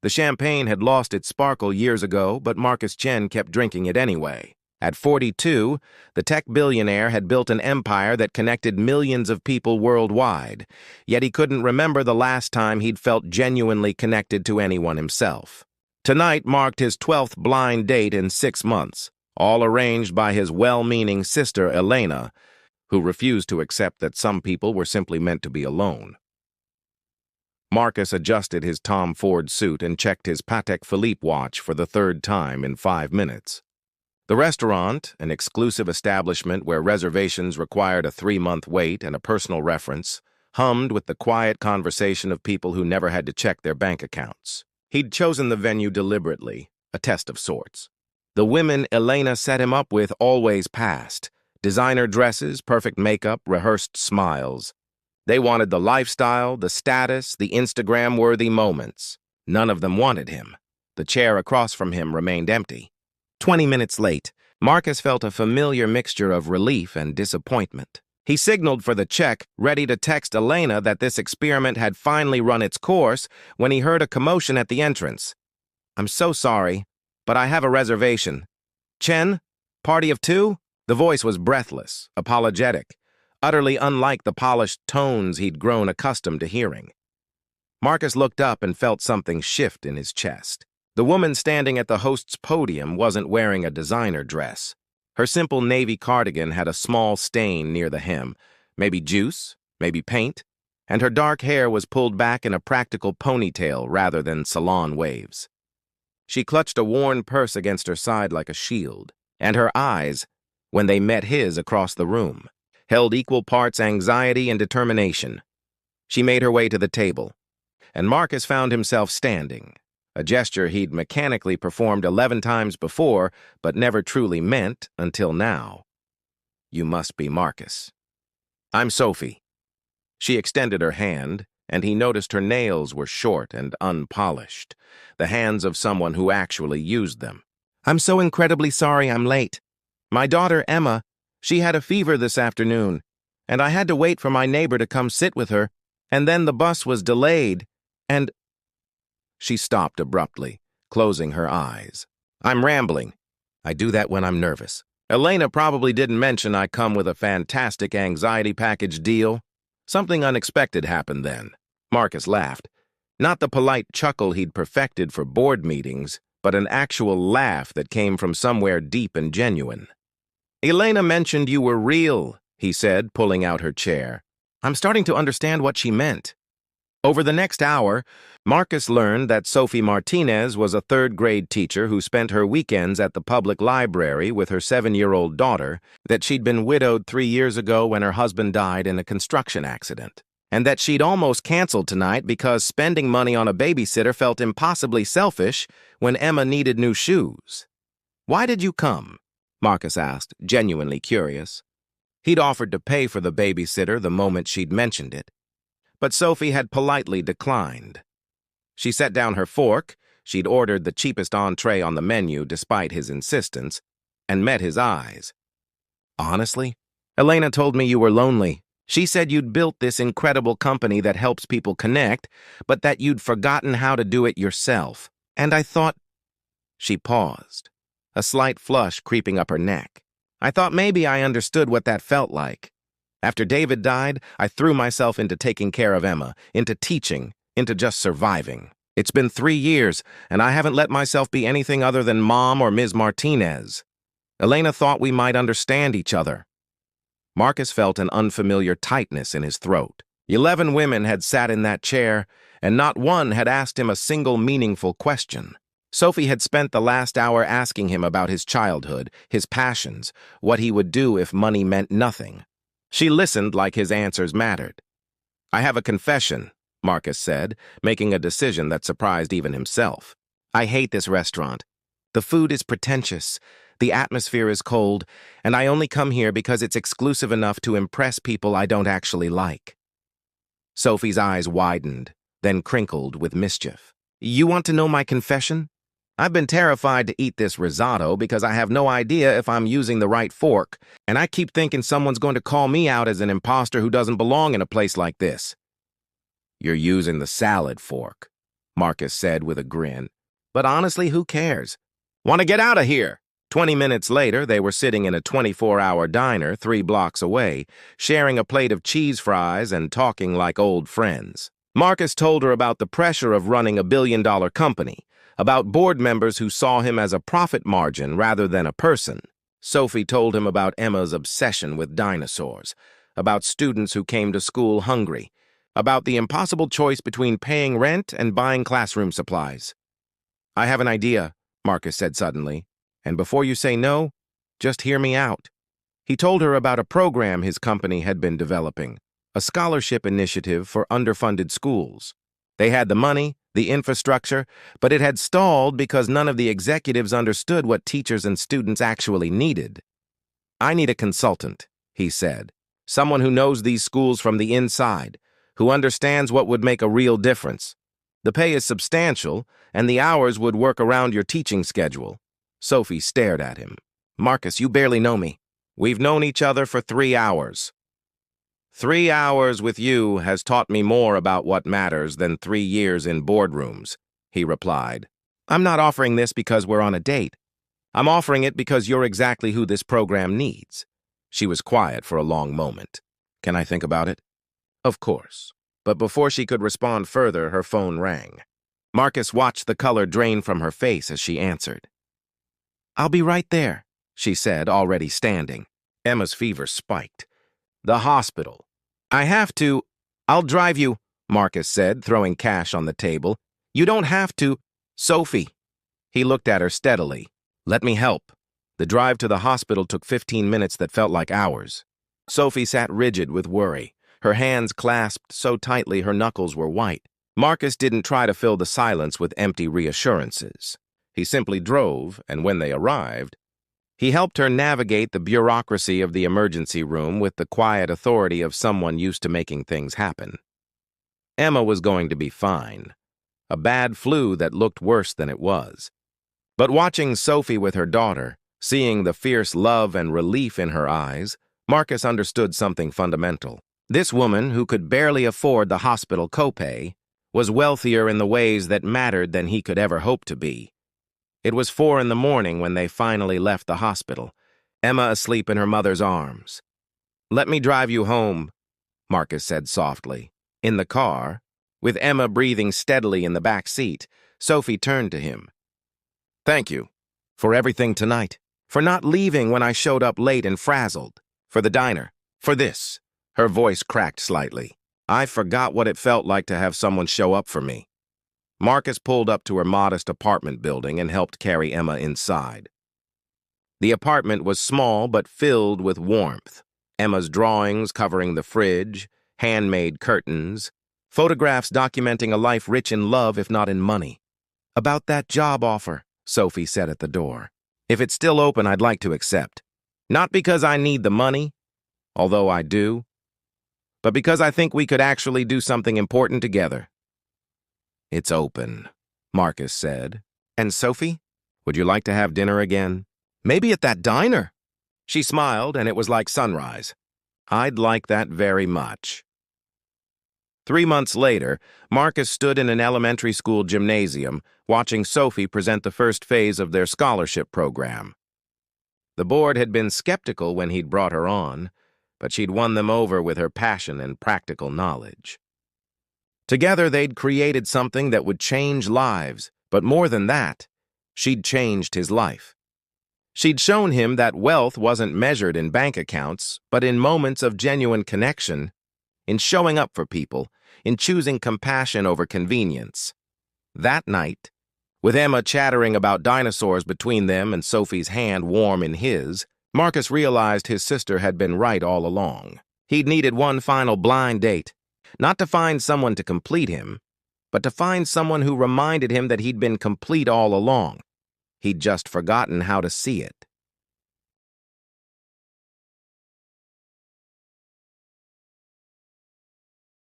The champagne had lost its sparkle years ago, but Marcus Chen kept drinking it anyway. At 42, the tech billionaire had built an empire that connected millions of people worldwide, yet he couldn't remember the last time he'd felt genuinely connected to anyone himself. Tonight marked his 12th blind date in 6 months, all arranged by his well-meaning sister Elena, who refused to accept that some people were simply meant to be alone. Marcus adjusted his Tom Ford suit and checked his Patek Philippe watch for the 3rd time in 5 minutes. The restaurant, an exclusive establishment where reservations required a 3-month wait and a personal reference, hummed with the quiet conversation of people who never had to check their bank accounts. He'd chosen the venue deliberately, a test of sorts. The women Elena set him up with always passed. Designer dresses, perfect makeup, rehearsed smiles. They wanted the lifestyle, the status, the Instagram-worthy moments. None of them wanted him. The chair across from him remained empty. 20 minutes late, Marcus felt a familiar mixture of relief and disappointment. He signaled for the check, ready to text Elena that this experiment had finally run its course, when he heard a commotion at the entrance. "I'm so sorry, but I have a reservation." "Chen? Party of 2? The voice was breathless, apologetic, utterly unlike the polished tones he'd grown accustomed to hearing. Marcus looked up and felt something shift in his chest. The woman standing at the host's podium wasn't wearing a designer dress. Her simple navy cardigan had a small stain near the hem, maybe juice, maybe paint, and her dark hair was pulled back in a practical ponytail rather than salon waves. She clutched a worn purse against her side like a shield, and her eyes, when they met his across the room, held equal parts anxiety and determination. She made her way to the table, and Marcus found himself standing, a gesture he'd mechanically performed 11 times before, but never truly meant until now. "You must be Marcus." "I'm Sophie." She extended her hand, and he noticed her nails were short and unpolished, the hands of someone who actually used them. "I'm so incredibly sorry I'm late. My daughter, Emma, she had a fever this afternoon, and I had to wait for my neighbor to come sit with her, and then the bus was delayed, and—" She stopped abruptly, closing her eyes. "I'm rambling. I do that when I'm nervous. Elena probably didn't mention I come with a fantastic anxiety package deal. Something unexpected happened then." Marcus laughed. Not the polite chuckle he'd perfected for board meetings, but an actual laugh that came from somewhere deep and genuine. "Elena mentioned you were real," he said, pulling out her chair. "I'm starting to understand what she meant." Over the next hour, Marcus learned that Sophie Martinez was a 3rd-grade teacher who spent her weekends at the public library with her 7-year-old daughter, that she'd been widowed 3 years ago when her husband died in a construction accident, and that she'd almost canceled tonight because spending money on a babysitter felt impossibly selfish when Emma needed new shoes. "Why did you come?" Marcus asked, genuinely curious. He'd offered to pay for the babysitter the moment she'd mentioned it, but Sophie had politely declined. She set down her fork, she'd ordered the cheapest entree on the menu despite his insistence, and met his eyes. "Honestly, Elena told me you were lonely. She said you'd built this incredible company that helps people connect, but that you'd forgotten how to do it yourself. And I thought—" She paused, a slight flush creeping up her neck. "I thought maybe I understood what that felt like. After David died, I threw myself into taking care of Emma, into teaching, into just surviving. It's been 3 years, and I haven't let myself be anything other than Mom or Ms. Martinez. Elena thought we might understand each other." Marcus felt an unfamiliar tightness in his throat. 11 women had sat in that chair, and not one had asked him a single meaningful question. Sophie had spent the last hour asking him about his childhood, his passions, what he would do if money meant nothing. She listened like his answers mattered. "I have a confession," Marcus said, making a decision that surprised even himself. "I hate this restaurant. The food is pretentious, the atmosphere is cold, and I only come here because it's exclusive enough to impress people I don't actually like." Sophie's eyes widened, then crinkled with mischief. "You want to know my confession? I've been terrified to eat this risotto because I have no idea if I'm using the right fork, and I keep thinking someone's going to call me out as an imposter who doesn't belong in a place like this." "You're using the salad fork," Marcus said with a grin. But honestly, who cares? Want to get out of here? 20 minutes later, they were sitting in a 24-hour diner 3 blocks away, sharing a plate of cheese fries and talking like old friends. Marcus told her about the pressure of running a billion-dollar company, about board members who saw him as a profit margin rather than a person. Sophie told him about Emma's obsession with dinosaurs, about students who came to school hungry, about the impossible choice between paying rent and buying classroom supplies. "I have an idea," Marcus said suddenly, "and before you say no, just hear me out." He told her about a program his company had been developing, a scholarship initiative for underfunded schools. They had the money, the infrastructure, but it had stalled because none of the executives understood what teachers and students actually needed. "I need a consultant," he said, "someone who knows these schools from the inside, who understands what would make a real difference. The pay is substantial, and the hours would work around your teaching schedule." Sophie stared at him. "Marcus, you barely know me. We've known each other for 3 hours. 3 hours with you has taught me more about what matters than 3 years in boardrooms," he replied. "I'm not offering this because we're on a date. I'm offering it because you're exactly who this program needs." She was quiet for a long moment. "Can I think about it?" Of course. But before she could respond further, her phone rang. Marcus watched the color drain from her face as she answered. "I'll be right there," she said, already standing. Emma's fever spiked. "The hospital. I have to." "I'll drive you," Marcus said, throwing cash on the table. "You don't have to." "Sophie." He looked at her steadily. "Let me help." The drive to the hospital took 15 minutes that felt like hours. Sophie sat rigid with worry, her hands clasped so tightly her knuckles were white. Marcus didn't try to fill the silence with empty reassurances. He simply drove, and when they arrived, he helped her navigate the bureaucracy of the emergency room with the quiet authority of someone used to making things happen. Emma was going to be fine. A bad flu that looked worse than it was. But watching Sophie with her daughter, seeing the fierce love and relief in her eyes, Marcus understood something fundamental. This woman, who could barely afford the hospital copay, was wealthier in the ways that mattered than he could ever hope to be. It was 4 in the morning when they finally left the hospital, Emma asleep in her mother's arms. "Let me drive you home," Marcus said softly. In the car, with Emma breathing steadily in the back seat, Sophie turned to him. "Thank you. For everything tonight. For not leaving when I showed up late and frazzled. For the diner. For this." Her voice cracked slightly. "I forgot what it felt like to have someone show up for me." Marcus pulled up to her modest apartment building and helped carry Emma inside. The apartment was small but filled with warmth. Emma's drawings covering the fridge, handmade curtains, photographs documenting a life rich in love if not in money. "About that job offer," Sophie said at the door. "If it's still open, I'd like to accept. Not because I need the money, although I do, but because I think we could actually do something important together." "It's open," Marcus said. "And Sophie, would you like to have dinner again? Maybe at that diner?" She smiled, and it was like sunrise. "I'd like that very much." 3 months later, Marcus stood in an elementary school gymnasium, watching Sophie present the first phase of their scholarship program. The board had been skeptical when he'd brought her on, but she'd won them over with her passion and practical knowledge. Together, they'd created something that would change lives, but more than that, she'd changed his life. She'd shown him that wealth wasn't measured in bank accounts, but in moments of genuine connection, in showing up for people, in choosing compassion over convenience. That night, with Emma chattering about dinosaurs between them and Sophie's hand warm in his, Marcus realized his sister had been right all along. He'd needed one final blind date, not to find someone to complete him, but to find someone who reminded him that he'd been complete all along. He'd just forgotten how to see it.